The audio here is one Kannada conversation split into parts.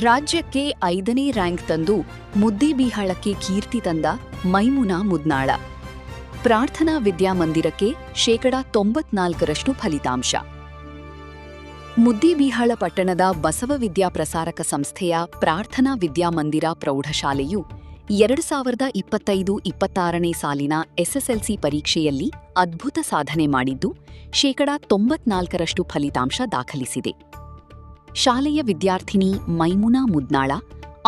ರಾಜ್ಯಕ್ಕೆ 5ನೇ ರ್ಯಾಂಕ್ ತಂದು ಮುದ್ದೇಬಿಹಾಳಕ್ಕೆ ಕೀರ್ತಿ ತಂದ ಮೈಮುನಾ ಮುದ್ನಾಳ. ಪ್ರಾರ್ಥನಾ ವಿದ್ಯಾಮಂದಿರಕ್ಕೆ 94% ಫಲಿತಾಂಶ. ಮುದ್ದೇಬಿಹಾಳ ಪಟ್ಟಣದ ಬಸವ ವಿದ್ಯಾ ಪ್ರಸಾರಕ ಸಂಸ್ಥೆಯ ಪ್ರಾರ್ಥನಾ ವಿದ್ಯಾಮಂದಿರ ಪ್ರೌಢಶಾಲೆಯು 2025-26ನೇ ಸಾಲಿನ ಎಸ್ಎಸ್ಎಲ್ಸಿ ಪರೀಕ್ಷೆಯಲ್ಲಿ ಅದ್ಭುತ ಸಾಧನೆ ಮಾಡಿದ್ದು 94% ಫಲಿತಾಂಶ ದಾಖಲಿಸಿದೆ. ಶಾಲೆಯ ವಿದ್ಯಾರ್ಥಿನಿ ಮೈಮುನಾ ಮುದ್ನಾಳ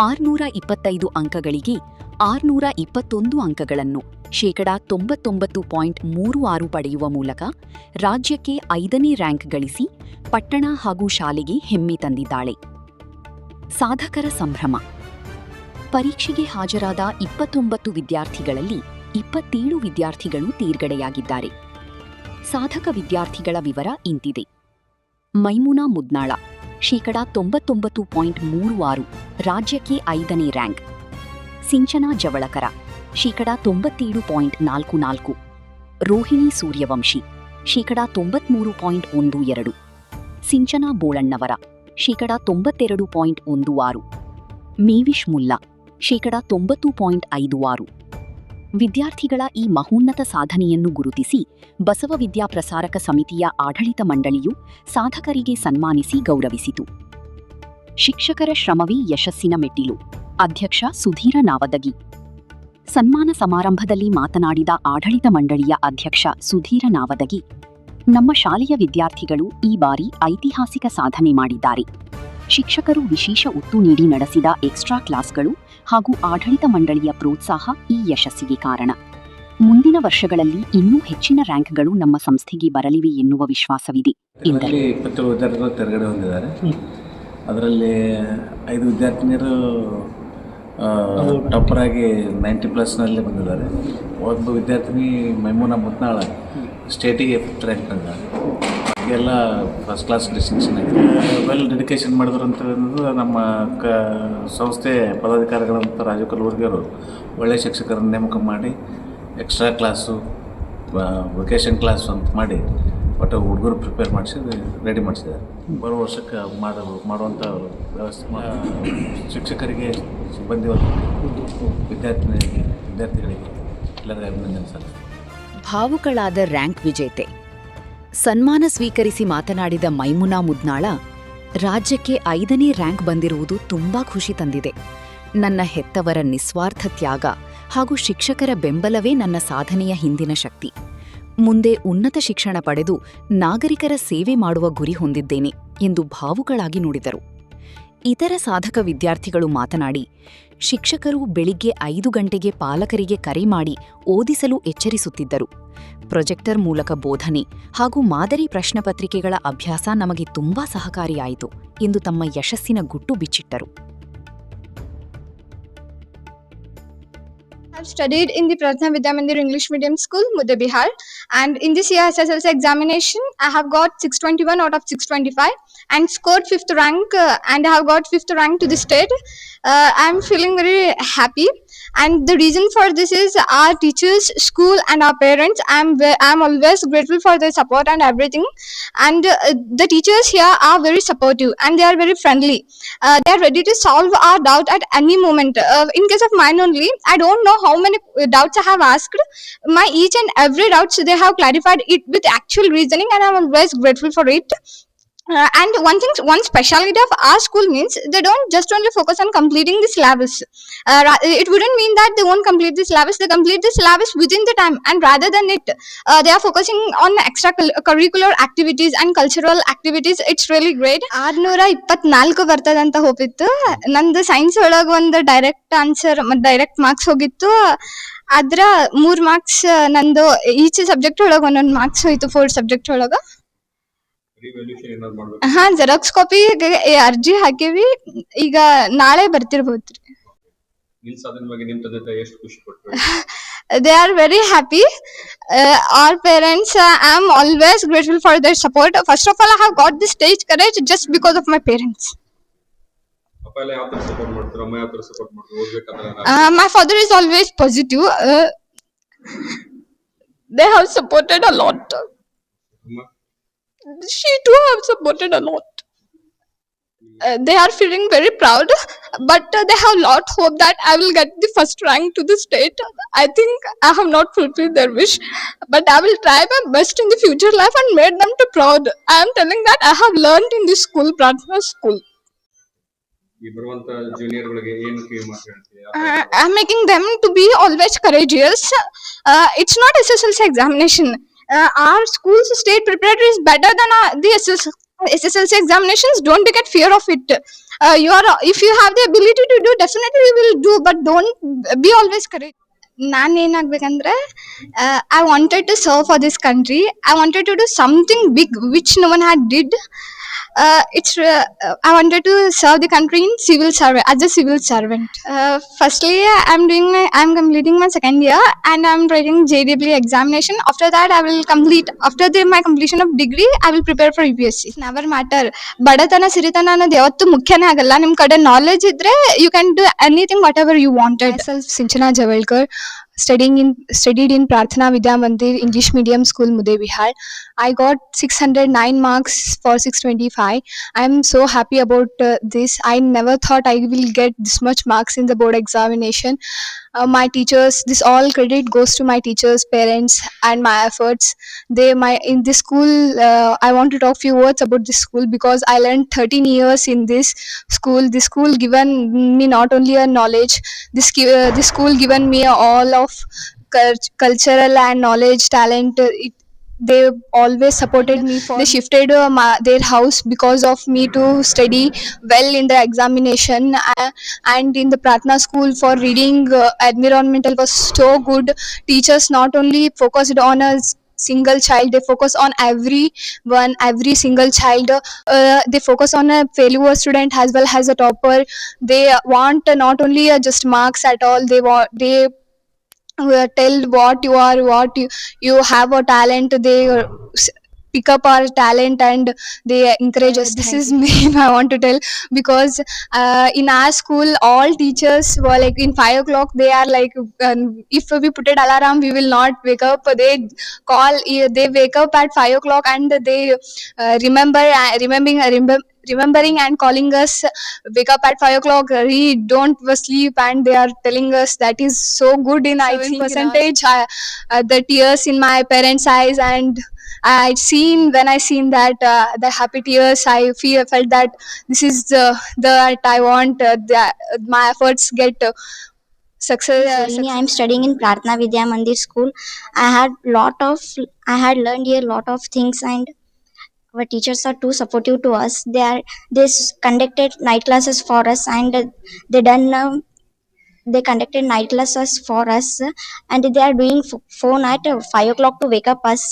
625 ಅಂಕಗಳಿಗೆ 621 ಅಂಕಗಳನ್ನು 99.36% ಪಡೆಯುವ ಮೂಲಕ ರಾಜ್ಯಕ್ಕೆ 5ನೇ ರ್ಯಾಂಕ್ ಗಳಿಸಿ ಪಟ್ಟಣ ಹಾಗೂ ಶಾಲೆಗೆ ಹೆಮ್ಮೆ ತಂದಿದ್ದಾಳೆ. ಸಾಧಕರ ಸಂಭ್ರಮ. ಪರೀಕ್ಷೆಗೆ ಹಾಜರಾದ 29 ವಿದ್ಯಾರ್ಥಿಗಳಲ್ಲಿ 27 ವಿದ್ಯಾರ್ಥಿಗಳು ತೇರ್ಗಡೆಯಾಗಿದ್ದಾರೆ. ಸಾಧಕ ವಿದ್ಯಾರ್ಥಿಗಳ ವಿವರ ಇಂತಿದೆ. ಮೈಮುನಾ ಮುದ್ನಾಳ 99.36% ರಾಜ್ಯಕ್ಕೆ 5ನೇ ರ್ಯಾಂಕ್. ಸಿಂಚನಾ ಜವಳಕರ 97.44%. ರೋಹಿಣಿ ಸೂರ್ಯವಂಶಿ 93.12%. ಸಿಂಚನಾ ಬೋಳಣ್ಣವರ 92.16%. ಮೇವಿಶ್ ಮುಲ್ಲಾ 90.56%. ವಿದ್ಯಾರ್ಥಿಗಳ ಈ ಮಹೋನ್ನತ ಸಾಧನೆಯನ್ನು ಗುರುತಿಸಿ ಬಸವ ವಿದ್ಯಾ ಪ್ರಸಾರಕ ಸಮಿತಿಯ ಆಡಳಿತ ಮಂಡಳಿಯು ಸಾಧಕರಿಗೆ ಸನ್ಮಾನಿಸಿ ಗೌರವಿಸಿತು. ಶಿಕ್ಷಕರ ಶ್ರಮವೇ ಯಶಸ್ಸಿನ ಮೆಟ್ಟಿಲು. ಅಧ್ಯಕ್ಷ ಸುಧೀರ ನಾವದಗಿ. ಸನ್ಮಾನ ಸಮಾರಂಭದಲ್ಲಿ ಮಾತನಾಡಿದ ಆಡಳಿತ ಮಂಡಳಿಯ ಅಧ್ಯಕ್ಷ ಸುಧೀರ ನಾವದಗಿ, ನಮ್ಮ ಶಾಲೆಯ ವಿದ್ಯಾರ್ಥಿಗಳು ಈ ಬಾರಿ ಐತಿಹಾಸಿಕ ಸಾಧನೆ ಮಾಡಿದ್ದಾರೆ. ಶಿಕ್ಷಕರು ವಿಶೇಷ ಒತ್ತು ನೀಡಿ ನಡೆಸಿದ ಎಕ್ಸ್ಟ್ರಾ ಕ್ಲಾಸ್ಗಳು ಹಾಗೂ ಆಡಳಿತ ಮಂಡಳಿಯ ಪ್ರೋತ್ಸಾಹ ಈ ಯಶಸ್ಸಿಗೆ ಕಾರಣ. ಮುಂದಿನ ವರ್ಷಗಳಲ್ಲಿ ಇನ್ನೂ ಹೆಚ್ಚಿನ ರ್ಯಾಂಕ್ಗಳು ನಮ್ಮ ಸಂಸ್ಥೆಗೆ ಬರಲಿವೆ ಎನ್ನುವ ವಿಶ್ವಾಸವಿದೆ ಎಂದರು. 27 ವಿದ್ಯಾರ್ಥಿಗಳು ತೆರಗಡೆ ಹೊಂದಿದ್ದಾರೆ. ಅದರಲ್ಲಿ 5 ವಿದ್ಯಾರ್ಥಿನಿಯರು ಟಾಪರ್ ಆಗಿ 90+ನಲ್ಲಿ ಬಂದಿದ್ದಾರೆ. ಒಬ್ಬ ವಿದ್ಯಾರ್ಥಿನಿ ಮೈಮುನಾ ಮುದ್ನಾಳ ಸ್ಟೇಟಿಗೆ 5th ರ್ಯಾಂಕ್ ಬಂದಿದ್ದಾರೆ. ಎಲ್ಲ ಫಸ್ಟ್ ಕ್ಲಾಸ್ ಡಿಸ್ಟಿಂಕ್ಷನ್ ಆಗಿದೆ. ವೆಲ್ ಡೆಡಿಕೇಶನ್ ಮಾಡಿದ್ರು ಅಂತ ನಮ್ಮ ಸಂಸ್ಥೆ ಪದಾಧಿಕಾರಿಗಳಂತ ರಾಜೀವ್ ಕಲಬುರ್ಗಿಯವರು ಒಳ್ಳೆಯ ಶಿಕ್ಷಕರನ್ನು ನೇಮಕ ಮಾಡಿ ಎಕ್ಸ್ಟ್ರಾ ಕ್ಲಾಸು ವೆಕೇಷನ್ ಕ್ಲಾಸು ಅಂತ ಮಾಡಿ ಒಟ್ಟು ಹುಡುಗರು ಪ್ರಿಪೇರ್ ಮಾಡಿಸಿ ರೆಡಿ ಮಾಡಿಸಿದ್ದಾರೆ. ಬರೋ ವರ್ಷಕ್ಕೆ ಮಾಡುವಂಥ ವ್ಯವಸ್ಥೆ ಶಿಕ್ಷಕರಿಗೆ, ಸಿಬ್ಬಂದಿ ವಿದ್ಯಾರ್ಥಿಗಳಿಗೆ ಎಲ್ಲರಿಗೂ ಅಭಿನಂದನೆ ಸರ್. ಭಾವುಕಳಾದ ರ್ಯಾಂಕ್ ವಿಜೇತೆ. ಸನ್ಮಾನ ಸ್ವೀಕರಿಸಿ ಮಾತನಾಡಿದ ಮೈಮುನಾ ಮುದ್ನಾಳ, ರಾಜ್ಯಕ್ಕೆ 5ನೇ ರ್ಯಾಂಕ್ ಬಂದಿರುವುದು ತುಂಬಾ ಖುಷಿ ತಂದಿದೆ. ನನ್ನ ಹೆತ್ತವರ ನಿಸ್ವಾರ್ಥ ತ್ಯಾಗ ಹಾಗೂ ಶಿಕ್ಷಕರ ಬೆಂಬಲವೇ ನನ್ನ ಸಾಧನೆಯ ಹಿಂದಿನ ಶಕ್ತಿ. ಮುಂದೆ ಉನ್ನತ ಶಿಕ್ಷಣ ಪಡೆದು ನಾಗರಿಕರ ಸೇವೆ ಮಾಡುವ ಗುರಿ ಹೊಂದಿದ್ದೇನೆ ಎಂದು ಭಾವುಕಳಾಗಿ ನುಡಿದರು. ಇತರ ಸಾಧಕ ವಿದ್ಯಾರ್ಥಿಗಳು ಮಾತನಾಡಿ, ಶಿಕ್ಷಕರು ಬೆಳಿಗ್ಗೆ 5 ಗಂಟೆಗೆ ಪಾಲಕರಿಗೆ ಕರೆ ಮಾಡಿ ಓದಿಸಲು ಎಚ್ಚರಿಸುತ್ತಿದ್ದರು. ಪ್ರೊಜೆಕ್ಟರ್ ಮೂಲಕ ಬೋಧನೆ ಹಾಗೂ ಮಾದರಿ ಪ್ರಶ್ನಪತ್ರಿಕೆಗಳ ಅಭ್ಯಾಸ ನಮಗೆ ತುಂಬಾ ಸಹಕಾರಿಯಾಯಿತು ಎಂದು ತಮ್ಮ ಯಶಸ್ಸಿನ ಗುಟ್ಟು ಬಿಚ್ಚಿಟ್ಟರು. I have studied in the Prathna Vidyamandir English Medium School, Muddebihar, and in this year SSLC examination, I have got 621 out of 625 and scored 5th rank, and I have got 5th rank to the state. I am feeling very happy, and the reason for this is our teachers, school, and our parents. I am always grateful for their support and everything. And the teachers here are very supportive and they are very friendly. They are ready to solve our doubt at any moment. In case of mine only, I don't know how many doubts I have asked. My each and every doubts they have clarified it with actual reasoning, and I am always grateful for it. And one speciality of our school means they don't just only focus on completing the syllabus. It wouldn't mean that they won't complete the syllabus. They complete the syllabus within the time, and rather than it, they are focusing on extra curricular activities and cultural activities. It's really great. 624 ಬರ್ತದಂತ ಹೋಗಿತ್ತು. ನಂದು ಸೈನ್ಸ್ ಒಳಗೆ ಒಂದು ಡೈರೆಕ್ಟ್ ಆನ್ಸರ್ ಡೈರೆಕ್ಟ್ ಮಾರ್ಕ್ಸ್ ಹೋಗಿತ್ತು. ಅದ್ರ 3 ಮಾರ್ಕ್ಸ್ ನಂದು ಈಚ್ ಸಬ್ಜೆಕ್ಟ್ ಒಳಗೆ ಒಂದೊಂದು ಮಾರ್ಕ್ಸ್ ಹೋಯ್ತು. 4 ಸಬ್ಜೆಕ್ಟ್ ಒಳಗೆ ಜೆರಾಕ್ಸ್ ಕಾಪಿ ಅರ್ಜಿ ಹಾಕಿವಿ. ಈಗ ನಾಳೆ ಬರ್ತಿರ್ಬೋದ್ರಿ. They are very happy. Our parents, I am always grateful for their support. First of all, I have got this stage courage just because of my parents. My father is always positive. They have supported a lot. She too have supported a lot. They are feeling very proud, but they have lot hope that I will get the first rank to the state. I think I have not fulfilled their wish, but I will try my best in the future life and made them to proud. I am telling that I have learned in this school, Pratna school. ಈ ಬರುವಂತ ಜೂನಿಯರ್ಗಳಿಗೆ ಏನು ಕಿವಿ ಮಾತು ಹೇಳ್ತೀವಿ? I'm making them to be always courageous. It's not SSLC examination. Our school's state preparatory is better than the SSLC examinations. Don't get fear of it. If you have the ability to do, definitely you will do, but don't be always courageous. ನಾನು ಏನಾಗಬೇಕಂದ್ರೆ I wanted to serve for this country. I wanted to do something big which no one had did. I wanted to serve the country in civil servant as a civil servant. Firstly, I'm completing my second year and I'm writing JEE examination. After that, I will complete my completion of degree. I will prepare for UPSC. Never matter. ಬಡತನ ಸಿರಿತನ ಅನ್ನೋದು ಯಾವತ್ತೂ ಮುಖ್ಯನೇ ಆಗಲ್ಲ. ನಿಮ್ಮ ಕಡೆ ನಾಲೆಜ್ ಇದ್ರೆ you can do anything whatever you wanted. Myself Sinchana Javalkar, studied in Prarthana Vidya Mandir English Medium School, Mudebihar. I got 609 marks for 625. I am so happy about this. I never thought I will get this much marks in the board examination. My teachers, this all credit goes to my teachers, parents, and my efforts. In this school, I want to talk few words about this school because I learned 13 years in this school. This school given me not only a knowledge, this school given me all of cultural and knowledge, talent. They always supported me. They shifted their house because of me to study well in the examination. And in the Pratna school for reading, environmental was so good. Teachers not only focused on a single child, they focus on every single child. They focus on a failure student as well as a topper. They want not only just marks at all. They tell what you are, you have a talent. They pick up our talent and they encourage us. This is me. I want to tell because in our school all teachers were like in 5 o'clock they are like, if we put an alarm we will not wake up. They wake up at 5 o'clock and they remembering and calling us, wake up at 5 o'clock, read, don't sleep, and they are telling us. That is so good. In I think percentage the tears in my parents' eyes, and when I seen that the happy tears, I felt that this is that I want my efforts get success. Shalini, I'm studying in Prarthana Vidya Mandir school. I had learned here a lot of things, and our teachers are too supportive to us. They conducted night classes for us, and they conducted night classes for us, and they are doing phone at 5 o'clock to wake up us,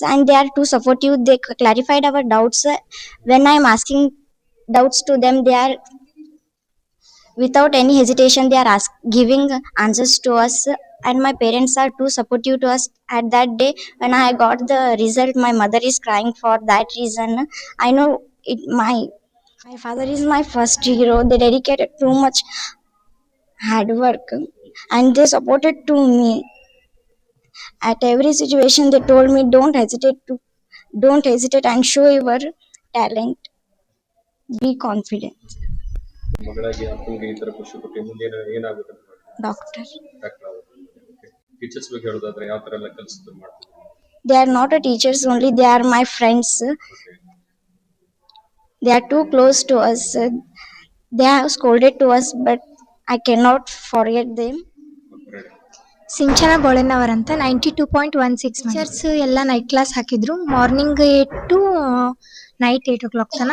and they are too supportive. They clarified our doubts. When I'm asking doubts to them, they are without any hesitation they are giving answers to us. And my parents are too supportive to us. At that day when I got the result, my mother is crying. For that reason I know my father is my first hero. They dedicated too much hard work and they supported to me at every situation. They told me don't hesitate and show your talent, be confident. ಮಗಳಾಗಿ ಅಪ್ಪನಿಗೆ ಈ ತರ ಖುಷಿ ಕೊಟ್ಟು ಮುಂದೆ ಏನಾಗುತ್ತೆ? Doctor. ಡಾಕ್ಟರ್ ಆಗುತ್ತೆ. ಟೀಚರ್ಸ್ ಬಗ್ಗೆ ಹೇಳೋದಾದ್ರೆ ಯಾವ ತರ ಎಲ್ಲ ಕೆಲಸ ಮಾಡ್ತಾರೆ? They are not a teachers only, they are my friends. They are too close to us. They have scolded to us, but I cannot forget them. ಸಿಂಚನ ಬೋಳಣ್ಣವರ್ ಅಂತ 92.16 ಟೀಚರ್ಸ್ ಎಲ್ಲ ನೈಟ್ ಕ್ಲಾಸ್ ಹಾಕಿದ್ರು. ಮಾರ್ನಿಂಗ್ 8 to ನೈಟ್ 8 o'clock ತನ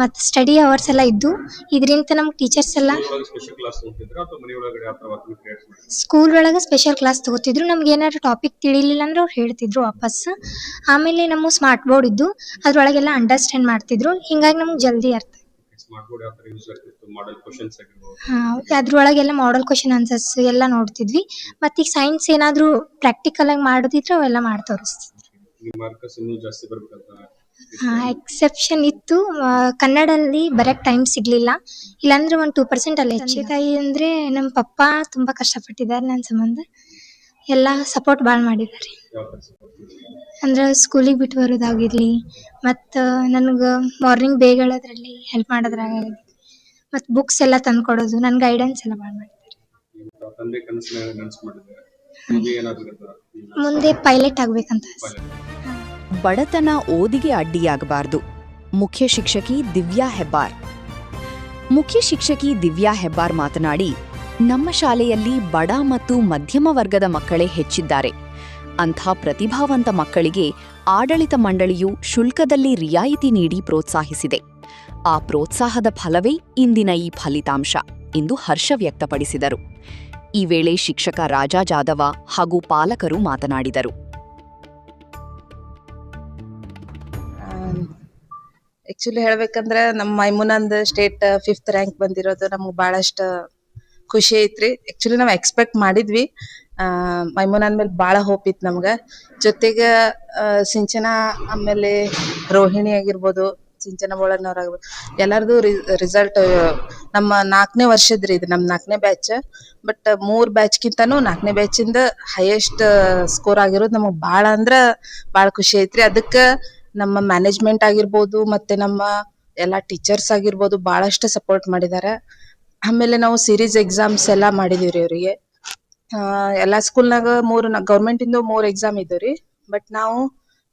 ಮತ್ತು ಸ್ಟಡಿ ಅವರ್ಸ್ ಎಲ್ಲ ಇದ್ದು. ಇದರಿಂದ ನಮ್ಗೆ ಟೀಚರ್ಸ್ ಎಲ್ಲ ಸ್ಕೂಲ್ ಒಳಗೆ ಸ್ಪೆಷಲ್ ಕ್ಲಾಸ್ ತಗೋತಿದ್ರು. ನಮ್ಗೆ ಏನಾದ್ರು ಟಾಪಿಕ್ ತಿಳಿಲಿಲ್ಲ ಅಂದ್ರೆ ಅವ್ರು ಹೇಳ್ತಿದ್ರು ವಾಪಸ್. ಆಮೇಲೆ ನಮ್ಮ ಸ್ಮಾರ್ಟ್ ಬೋರ್ಡ್ ಇದ್ದು, ಅದ್ರೊಳಗೆಲ್ಲ ಅಂಡರ್ಸ್ಟ್ಯಾಂಡ್ ಮಾಡ್ತಿದ್ರು. ಹಿಂಗಾಗಿ ನಮ್ಗೆ ಜಲ್ದಿ ಅರ್ಥ. ಅದ್ರೊಳಗೆಲ್ಲ ಮಾಡೆಲ್ ಕ್ವಶನ್ ಆನ್ಸರ್ಸ್ ಎಲ್ಲ ನೋಡ್ತಿದ್ವಿ. ಮತ್ತೆ ಈಗ ಸೈನ್ಸ್ ಏನಾದ್ರು ಪ್ರಾಕ್ಟಿಕಲ್ ಆಗಿ ಮಾಡೋದಿದ್ರೆ ಅವೆಲ್ಲ ಮಾಡಿ ತೋರಿಸ್ತಿದ್ವಿ. ಎಕ್ಸೆಪ್ಷನ್ ಇತ್ತು, ಕನ್ನಡಲ್ಲಿ ಬರಕ್ ಟೈಮ್ ಸಿಗ್ಲಿಲ್ಲ. ಇಲ್ಲಾಂದ್ರೆ 1-2% ಅಲ್ಲೇ. ತಂದೆ ತಾಯಿ ಅಂದ್ರೆ ನಮ್ಮ ಪಪ್ಪ ತುಂಬಾ ಕಷ್ಟಪಟ್ಟಿದ್ದಾರೆ ನನ್ನ ಸಂಬಂಧ. ಎಲ್ಲ ಸಪೋರ್ಟ್ ಭಾಳ ಮಾಡಿದ್ದಾರೆ. ಯಾವ ಥರ support? ಅಂದ್ರೆ ಸ್ಕೂಲಿಗೆ ಬಿಟ್ಟು ಬರೋದಾಗಿರಲಿ, ಮತ್ತು ನನಗೆ ಮಾರ್ನಿಂಗ್ ಬೇಗ ಹೇಳೋದ್ರಲ್ಲಿ ಹೆಲ್ಪ್ ಮಾಡೋದ್ರಾಗಲಿ, ಮತ್ತು ಬುಕ್ಸ್ ಎಲ್ಲ ತಂದು ಕೊಡೋದು, ನನ್ನ ಗೈಡೆನ್ಸ್ ಎಲ್ಲ ಭಾಳ ಮಾಡಿದ್ದಾರೆ. ನಿಮ್ಮ ತಂದೆ ಕನಸನ್ನ ನನಸು ಮಾಡಿದ್ದಾರೆ. ನಿಮಗೆ ಏನಾದ್ರು ಇರ್ತಾರ? ಮುಂದೆ ಪೈಲಟ್ ಆಗಬೇಕಂತ ಆಸೆ. ಬಡತನ ಓದಿಗೆ ಅಡ್ಡಿಯಾಗಬಾರ್ದು. ಮುಖ್ಯ ಶಿಕ್ಷಕಿ ದಿವ್ಯಾ ಹೆಬ್ಬಾರ್. ಮುಖ್ಯ ಶಿಕ್ಷಕಿ ದಿವ್ಯಾ ಹೆಬ್ಬಾರ್ ಮಾತನಾಡಿ, ನಮ್ಮ ಶಾಲೆಯಲ್ಲಿ ಬಡ ಮತ್ತು ಮಧ್ಯಮ ವರ್ಗದ ಮಕ್ಕಳೇ ಹೆಚ್ಚಿದ್ದಾರೆ. ಅಂಥ ಪ್ರತಿಭಾವಂತ ಮಕ್ಕಳಿಗೆ ಆಡಳಿತ ಮಂಡಳಿಯು ಶುಲ್ಕದಲ್ಲಿ ರಿಯಾಯಿತಿ ನೀಡಿ ಪ್ರೋತ್ಸಾಹಿಸಿದೆ. ಆ ಪ್ರೋತ್ಸಾಹದ ಫಲವೇ ಇಂದಿನ ಈ ಫಲಿತಾಂಶ ಎಂದು ಹರ್ಷ ವ್ಯಕ್ತಪಡಿಸಿದರು. ಈ ವೇಳೆ ಶಿಕ್ಷಕ ರಾಜಾ ಜಾದವ ಹಾಗೂ ಪಾಲಕರು ಮಾತನಾಡಿದರು. ಆಕ್ಚುಲಿ ಹೇಳ್ಬೇಕಂದ್ರ ನಮ್ಮ ಮೈಮುನಂದ್ ಸ್ಟೇಟ್ 5th ರ್ಯಾಂಕ್ ಬಂದಿರೋದು ನಮ್ಗೆ ಬಹಳಷ್ಟು ಖುಷಿ ಐತ್ರಿ. ಆಕ್ಚುಲಿ ನಾವ್ ಎಕ್ಸ್ಪೆಕ್ಟ್ ಮಾಡಿದ್ವಿ. ಮೈಮುನಂದ್ ಮೇಲೆ ಬಹಳ ಹೋಪ್ ಇತ್ತು ನಮ್ಗ. ಜೊತೆಗೆ ಸಿಂಚನ, ಆಮೇಲೆ ರೋಹಿಣಿ ಆಗಿರ್ಬೋದು, ಸಿಂಚನ ಬೋಳಣ್ಣವ್ರ ಆಗಿರ್ಬೋದು, ಎಲ್ಲಾರ್ದು ರಿಸಲ್ಟ್ ನಮ್ಮ 4ನೇ ವರ್ಷದ್ರಿ ಇದು, ನಮ್ 4ನೇ ಬ್ಯಾಚ್. ಬಟ್ 3 ಬ್ಯಾಚ್ ಕಿಂತಾನು 4ನೇ ಬ್ಯಾಚ್ ಇಂದ ಹೈಯೆಸ್ಟ್ ಸ್ಕೋರ್ ಆಗಿರೋದು ನಮಗ್ ಬಹಳ ಅಂದ್ರ ಬಹಳ ಖುಷಿ ಐತ್ರಿ. ಅದಕ್ಕ ನಮ್ಮ ಮ್ಯಾನೇಜ್ಮೆಂಟ್ ಆಗಿರ್ಬೋದು, ಮತ್ತೆ ನಮ್ಮ ಎಲ್ಲಾ ಟೀಚರ್ಸ್ ಆಗಿರ್ಬೋದು ಬಹಳಷ್ಟು ಸಪೋರ್ಟ್ ಮಾಡಿದಾರೆ. ಆಮೇಲೆ ನಾವು ಸೀರೀಸ್ ಎಕ್ಸಾಮ್ಸ್ ಎಲ್ಲಾ ಮಾಡಿದೀವ್ರಿ ಅವರಿಗೆ. ಎಲ್ಲಾ ಸ್ಕೂಲ್ನಾಗ ಗೌರ್ಮೆಂಟ್ ಇಂದ 3 ಎಕ್ಸಾಮ್ ಇದ್ದವ್ರಿ. ಬಟ್ ನಾವು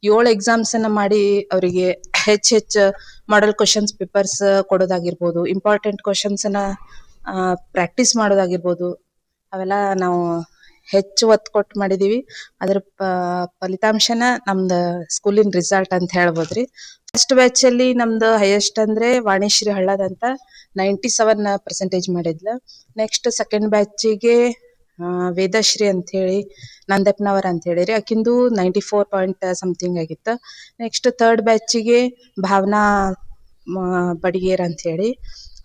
7 ಎಕ್ಸಾಮ್ಸ್ ಅನ್ನ ಮಾಡಿ ಅವರಿಗೆ ಹೆಚ್ಚ್ ಮಾಡೆಲ್ ಕ್ವಶನ್ಸ್ ಪೇಪರ್ಸ್ ಕೊಡೋದಾಗಿರ್ಬೋದು, ಇಂಪಾರ್ಟೆಂಟ್ ಕ್ವಶನ್ಸ್ ಅನ್ನ ಪ್ರಾಕ್ಟೀಸ್ ಮಾಡೋದಾಗಿರ್ಬೋದು, ಅವೆಲ್ಲ ನಾವು ಹೆಚ್ಚು ಒತ್ತು ಕೊಟ್ಟು ಮಾಡಿದೀವಿ. ಅದ್ರ ಫಲಿತಾಂಶನ ನಮ್ದು ಸ್ಕೂಲಿನ ರಿಸಲ್ಟ್ ಅಂತ ಹೇಳ್ಬೋದ್ರಿ. ಫಸ್ಟ್ ಬ್ಯಾಚ್ ಅಲ್ಲಿ ನಮ್ದು ಹೈಯೆಸ್ಟ್ ಅಂದ್ರೆ ವಾಣಿಶ್ರೀ ಹಳ್ಳದ್ ಅಂತ 97% ಮಾಡಿದ್ಲು. ನೆಕ್ಸ್ಟ್ ಸೆಕೆಂಡ್ ಬ್ಯಾಚಿಗೆ ವೇದಶ್ರೀ ಅಂತ ಹೇಳಿ ನಂದಪ್ಪನವರ್ ಅಂತ ಹೇಳಿರಿ, ಆಕಿಂದು 94 ಪಾಯಿಂಟ್ ಸಮಥಿಂಗ್ ಆಗಿತ್ತು. ನೆಕ್ಸ್ಟ್ ಥರ್ಡ್ ಬ್ಯಾಚಿಗೆ ಭಾವನಾ ಬಡಿಗೇರ್ ಅಂತ ಹೇಳಿ,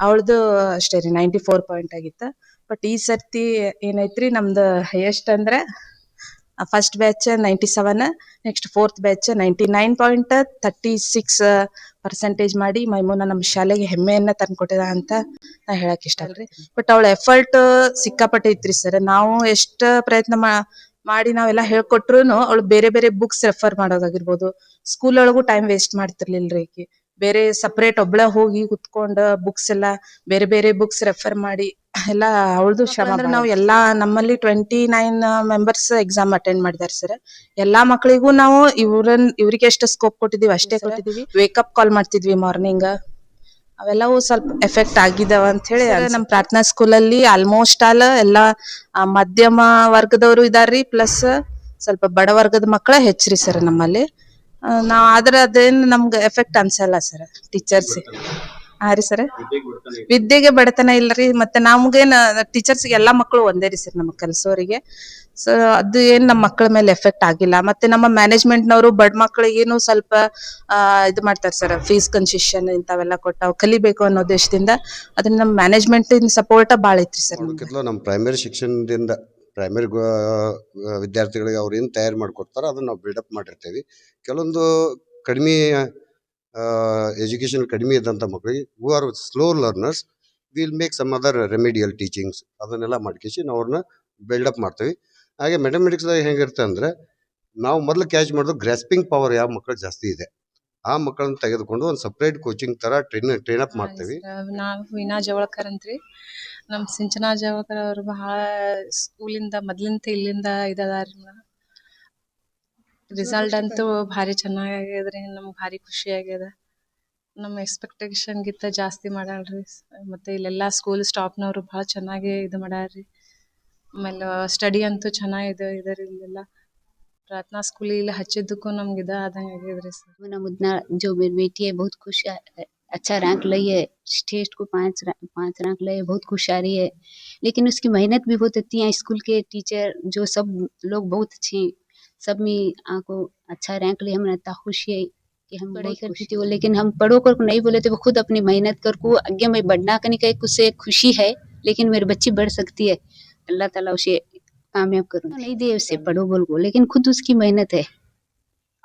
ಅವಳದು ಅಷ್ಟೇ ರೀ 94 ಪಾಯಿಂಟ್ ಆಗಿತ್ತು. ಬಟ್ ಈ ಸರ್ತಿ ಏನೈತ್ರಿ, ನಮ್ದು ಹೈಯೆಸ್ಟ್ ಅಂದ್ರೆ first batch 97, next 4th batch 99.36% ಮಾಡಿ ಮೈಮೂನ ನಮ್ಮ ಶಾಲೆಗೆ ಹೆಮ್ಮೆಯನ್ನ ತಂದ್ಕೊಟ್ಟಿದ ಅಂತ ನಾ ಹೇಳಕ್ ಇಷ್ಟ ಅಲ್ರಿ. ಬಟ್ ಅವಳ ಎಫರ್ಟ್ ಸಿಕ್ಕಾಪಟ್ಟೆ ಐತ್ರಿ ಸರ್. ನಾವು ಎಷ್ಟ ಪ್ರಯತ್ನ ಮಾಡಿ ನಾವೆಲ್ಲ ಹೇಳ್ಕೊಟ್ರುನು ಅವಳು ಬೇರೆ ಬೇರೆ ಬುಕ್ಸ್ ರೆಫರ್ ಮಾಡೋದಾಗಿರ್ಬೋದು, ಸ್ಕೂಲ್ ಒಳಗೂ ಟೈಮ್ ವೇಸ್ಟ್ ಮಾಡ್ತಿರ್ಲಿಲ್ರಿ ಆಕಿ. ಬೇರೆ ಸಪರೇಟ್ ಒಬ್ಳ ಹೋಗಿ ಕುತ್ಕೊಂಡ್ ಬುಕ್ಸ್ ಎಲ್ಲಾ ಬೇರೆ ಬೇರೆ ಬುಕ್ಸ್ ರೆಫರ್ ಮಾಡಿ ಎಲ್ಲಾ ಅವಳದು ಶ್ರಮ. ನಾವು ಎಲ್ಲಾ ನಮ್ಮಲ್ಲಿ 29 ಮೆಂಬರ್ಸ್ ಎಕ್ಸಾಮ್ ಅಟೆಂಡ್ ಮಾಡಿದಾರೆ ಸರ್. ಎಲ್ಲಾ ಮಕ್ಕಳಿಗೂ ನಾವು ಇವ್ರಿಗೆ ಎಷ್ಟು ಸ್ಕೋಪ್ ಕೊಟ್ಟಿದೀವಿ ಅಷ್ಟೇ ಕೊಟ್ಟಿದೀವಿ. ವೇಕಪ್ ಕಾಲ್ ಮಾಡ್ತಿದ್ವಿ ಮಾರ್ನಿಂಗ್, ಅವೆಲ್ಲವೂ ಸ್ವಲ್ಪ ಎಫೆಕ್ಟ್ ಆಗಿದಾವ ಅಂತ ಹೇಳಿ. ನಮ್ ಪ್ರಾರ್ಥನಾ ಸ್ಕೂಲಲ್ಲಿ ಆಲ್ಮೋಸ್ಟ್ ಆಲ್ ಎಲ್ಲಾ ಮಧ್ಯಮ ವರ್ಗದವರು ಇದಾರ್ರಿ, ಪ್ಲಸ್ ಸ್ವಲ್ಪ ಬಡ ವರ್ಗದ ಮಕ್ಕಳ ಹೆಚ್ಚ್ರಿ ಸರ್ ನಮ್ಮಲ್ಲಿ. ನಾವ್ ಆದ್ರ ಅದೇನ್ ನಮ್ಗ ಎಫೆಕ್ಟ್ ಅನ್ಸಲ್ಲ ಸರ್ ಟೀಚರ್ಸ್. ಹಾ ರೀ ಸರ್, ವಿದ್ಯೆಗೆ ಬಡತನ ಇಲ್ರಿ. ಮತ್ತೆ ನಮ್ಗೇನ್ ಟೀಚರ್ಸ್ ಎಲ್ಲಾ ಮಕ್ಕಳು ಒಂದೇ ರೀ ಸರ್ ನಮಗ್ ಕಲ್ಸೋರಿಗೆ. ಸೊ ಅದು ಏನ್ ನಮ್ಮ ಮಕ್ಕಳ ಮೇಲೆ ಎಫೆಕ್ಟ್ ಆಗಿಲ್ಲ. ಮತ್ತೆ ನಮ್ಮ ಮ್ಯಾನೇಜ್ಮೆಂಟ್ ನವರು ಬಡ ಮಕ್ಕಳಿಗೇನು ಸ್ವಲ್ಪ ಇದು ಮಾಡ್ತಾರೆ ಸರ್, ಫೀಸ್ ಕನ್ಸೆಷನ್ ಇಂಥವೆಲ್ಲ ಕೊಟ್ಟು ಅವ್ ಕಲಿಬೇಕು ಅನ್ನೋ ಉದ್ದೇಶದಿಂದ. ಅದನ್ನ ನಮ್ಮ ಮ್ಯಾನೇಜ್ಮೆಂಟ್ ಸಪೋರ್ಟ್ ಬಾಳ ಐತ್ರಿ ಸರ್. ನಮ್ಮ ಪ್ರೈಮರಿ ಶಿಕ್ಷಣದಿಂದ ಪ್ರೈಮರಿ ವಿದ್ಯಾರ್ಥಿಗಳಿಗೆ ಅವ್ರು ಏನು ತಯಾರು ಮಾಡ್ಕೊಡ್ತಾರೋ ಅದನ್ನ ನಾವು ಬಿಲ್ಡಪ್ ಮಾಡಿರ್ತೀವಿ. ಕೆಲವೊಂದು ಕಡಿಮೆ ಎಜುಕೇಶನ್ ಕಡಿಮೆ ಇದ್ದಂಥ ಮಕ್ಕಳಿಗೆ who are slow learners, will make some other remedial teachings, ಅದನ್ನೆಲ್ಲ ಮಾಡ್ಕೇಸಿ ನಾವು ಅವ್ರನ್ನ ಬಿಲ್ಡಪ್ ಮಾಡ್ತೀವಿ. ಹಾಗೆ ಮ್ಯಾಥಮೆಟಿಕ್ಸ್ದಾಗ ಹೆಂಗಿರುತ್ತೆ ಅಂದರೆ, ನಾವು ಮೊದಲು ಕ್ಯಾಚ್ ಮಾಡೋದು ಗ್ರಾಸ್ಪಿಂಗ್ ಪವರ್ ಯಾವ ಮಕ್ಕಳು ಜಾಸ್ತಿ ಇದೆ ಆ ಮಕ್ಕಳನ್ನ ತೆಗೆದುಕೊಂಡು ಒಂದು ಸಪ್ರೇಟ್ ಕೋಚಿಂಗ್ ತರ ಟ್ರೈನ್ ಅಪ್ ಮಾಡ್ತೀವಿ. ನಾವು ವೀಣಾ ಜವಳಕರ್ ಅಂತ್ರಿ. ನಮ್ ಸಿಂಚನಾ ಜವಳಕರ್ ಅವ್ರು ಬಹಳ ಸ್ಕೂಲಿಂದ ಮೊದ್ಲಿಂದ ಇಲ್ಲಿಂದ ಇದಾರಿ. ರಿಸಲ್ಟ್ ಅಂತೂ ಭಾರಿ ಚೆನ್ನಾಗಿ ಆಗ್ಯದ್ರಿ. ನಮ್ಗೆ ಭಾರಿ ಖುಷಿ ಆಗ್ಯದ. ನಮ್ಮ ಎಕ್ಸ್ಪೆಕ್ಟೇಷನ್ ಗಿಂತ ಜಾಸ್ತಿ ಮಾಡ್ಯಾಳ್ರಿ. ಮತ್ತೆ ಇಲ್ಲೆಲ್ಲಾ ಸ್ಕೂಲ್ ಸ್ಟಾಫ್ನವರು ಬಹಳ ಚೆನ್ನಾಗಿ ಇದು ಮಾಡ್ಯಾರ್ರಿ. ಆಮೇಲೆ ಸ್ಟಡಿ ಅಂತೂ ಚೆನ್ನಾಗಿದೆ ಇದರಿ. ಇಲ್ಲೆಲ್ಲ प्रार्थना स्कूल ಇಲ್ಲಿ ಹಚ್ಚಿದ್ದಕ್ಕೂ ನಮ್ಗೆ ಇದ ಆದಂಗೆ ಆಗಿದ್ರಿ ಸರ್. मना मुदना जो मेरी बेटी है बहुत खुश है, अच्छा रैंक लाई है, स्टेट को 5 रैंक लाई है, बहुत खुश आ रही है. लेकिन उसकी मेहनत भी बहुत अच्छी है. स्कूल के टीचर जो सब लोग बहुत अच्छे, सब में आपको अच्छा रैंक लिए हमें इतना खुशी है कि हम पढ़ाई करती थी वो, लेकिन हम पढ़ो कर नहीं बोले थे, वो खुद अपनी मेहनत कर को आगे में बढ़ना करने का उससे खुशी है. लेकिन मेरी बच्ची बढ़ सकती है, अल्लाह ताला उसे कामयाब करूँ नहीं दे उसे पढ़ो बोल को, लेकिन खुद उसकी मेहनत है.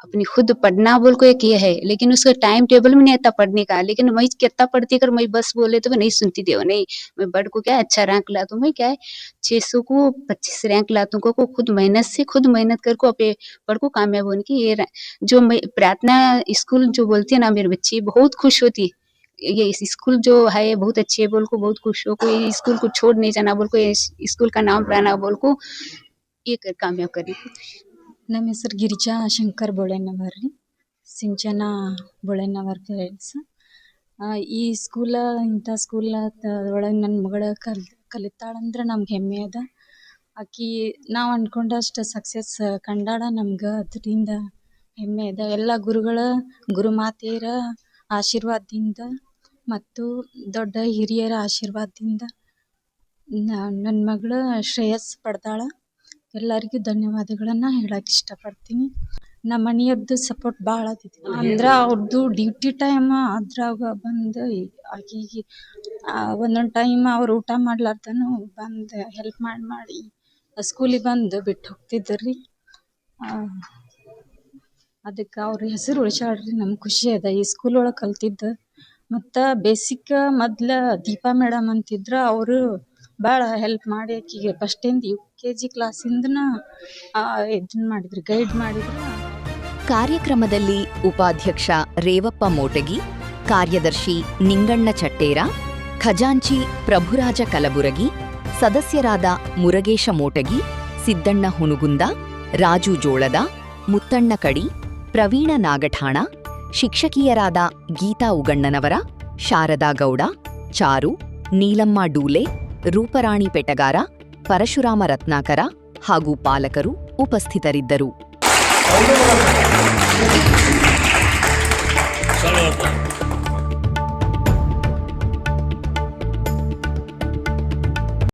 अपनी खुद पढ़ना बोल को एक ये है, लेकिन उसका टाइम टेबल में नहीं आता पढ़ने का। लेकिन मैं कितना पढ़ती अगर मैं बस बोले तो मैं नहीं सुनती थी, नहीं मैं बड़ को क्या अच्छा रैंक लाता हूँ, मैं क्या है 600 को 25 रैंक लाता हूँ, को खुद मेहनत कर को अपने बड़ को कामयाब होने की ये जो मैं प्रार्थना स्कूल जो बोलती है ना, मेरे बच्ची बहुत खुश होती, ये इस स्कूल जो है बहुत अच्छे बोल को बहुत खुश हो को, ये स्कूल को छोड़ नहीं जाना बोल को, ये स्कूल का नाम रहना बोल को ये कर कामयाब करी। ನಮ್ಮ ಹೆಸರು ಗಿರಿಜಾ ಶಂಕರ್ ಬೋಳೆಣ್ಣವರ್ ರೀ, ಸಿಂಚನ ಬೋಳೆಣ್ಣವರ್ ಪೇರೆಂಟ್ಸ್. ಈ ಸ್ಕೂಲ ಇಂಥ ಸ್ಕೂಲ್ ಒಳಗೆ ನನ್ನ ಮಗಳ ಕಲಿತಾಳಂದ್ರೆ ನಮ್ಗೆ ಹೆಮ್ಮೆ ಅದ. ಆಕಿ ನಾವು ಅಂದ್ಕೊಂಡಷ್ಟು ಸಕ್ಸಸ್ ಕಂಡಾಳ, ನಮ್ಗೆ ಅದರಿಂದ ಹೆಮ್ಮೆ ಅದ. ಎಲ್ಲ ಗುರುಗಳ ಗುರುಮಾತೆಯರ ಆಶೀರ್ವಾದದಿಂದ ಮತ್ತು ದೊಡ್ಡ ಹಿರಿಯರ ಆಶೀರ್ವಾದದಿಂದ ನನ್ನ ಮಗಳು ಶ್ರೇಯಸ್ ಪಡ್ದಾಳ. ಎಲ್ಲರಿಗೂ ಧನ್ಯವಾದಗಳನ್ನು ಹೇಳಕ್ಕೆ ಇಷ್ಟಪಡ್ತೀನಿ. ನಮ್ಮ ಮನೆಯವ್ರದ್ದು ಸಪೋರ್ಟ್ ಭಾಳ ಐತಿ, ಅಂದ್ರೆ ಅವ್ರದ್ದು ಡ್ಯೂಟಿ ಟೈಮ್ ಅದ್ರಾಗ ಬಂದು ಆಕೆಗೆ ಒಂದೊಂದು ಟೈಮ್ ಅವ್ರು ಊಟ ಮಾಡ್ಲಾರ್ದನು ಬಂದು ಹೆಲ್ಪ್ ಮಾಡಿ ಸ್ಕೂಲಿಗೆ ಬಂದು ಬಿಟ್ಟು ಹೋಗ್ತಿದ್ರು ರೀ. ಅದಕ್ಕೆ ಅವ್ರ ಹೆಸರು ಉಳಿಸಾಡ್ರಿ, ನಮ್ಗೆ ಖುಷಿ ಅದ ಈ ಸ್ಕೂಲ್ ಒಳಗೆ ಕಲ್ತಿದ್ದು. ಮತ್ತು ಬೇಸಿಕ್ ಮೊದ್ಲು ದೀಪಾ ಮೇಡಮ್ ಅಂತಿದ್ರು, ಅವರು ಭಾಳ ಹೆಲ್ಪ್ ಮಾಡಿ ಆಕಿಗೆ ಫಸ್ಟಿಂದ UKG ಕ್ಲಾಸಿಂದನ ಇದನ್ನ ಮಾಡಿದ್ರು, ಗೈಡ್ ಮಾಡಿದ್ರು. ಕಾರ್ಯಕ್ರಮದಲ್ಲಿ ಉಪಾಧ್ಯಕ್ಷ ರೇವಪ್ಪ ಮೋಟಗಿ, ಕಾರ್ಯದರ್ಶಿ ನಿಂಗಣ್ಣ ಚಟ್ಟೇರ, ಖಜಾಂಚಿ ಪ್ರಭುರಾಜ ಕಲಬುರಗಿ, ಸದಸ್ಯರಾದ ಮುರಗೇಶ ಮೋಟಗಿ, ಸಿದ್ದಣ್ಣ ಹುನುಗುಂದ, ರಾಜು ಜೋಳದ, ಮುತ್ತಣ್ಣ ಕಡಿ, ಪ್ರವೀಣ ನಾಗಠಾಣ, ಶಿಕ್ಷಕಿಯರಾದ ಗೀತಾ ಉಗಣ್ಣನವರ, ಶಾರದಾ ಗೌಡ, ಚಾರು, ನೀಲಮ್ಮ ಡೂಲೆ, ರೂಪರಾಣಿ ಪೆಟಗಾರ, ಪರಶುರಾಮ ರತ್ನಾಕರ ಹಾಗೂ ಪಾಲಕರು ಉಪಸ್ಥಿತರಿದ್ದರು.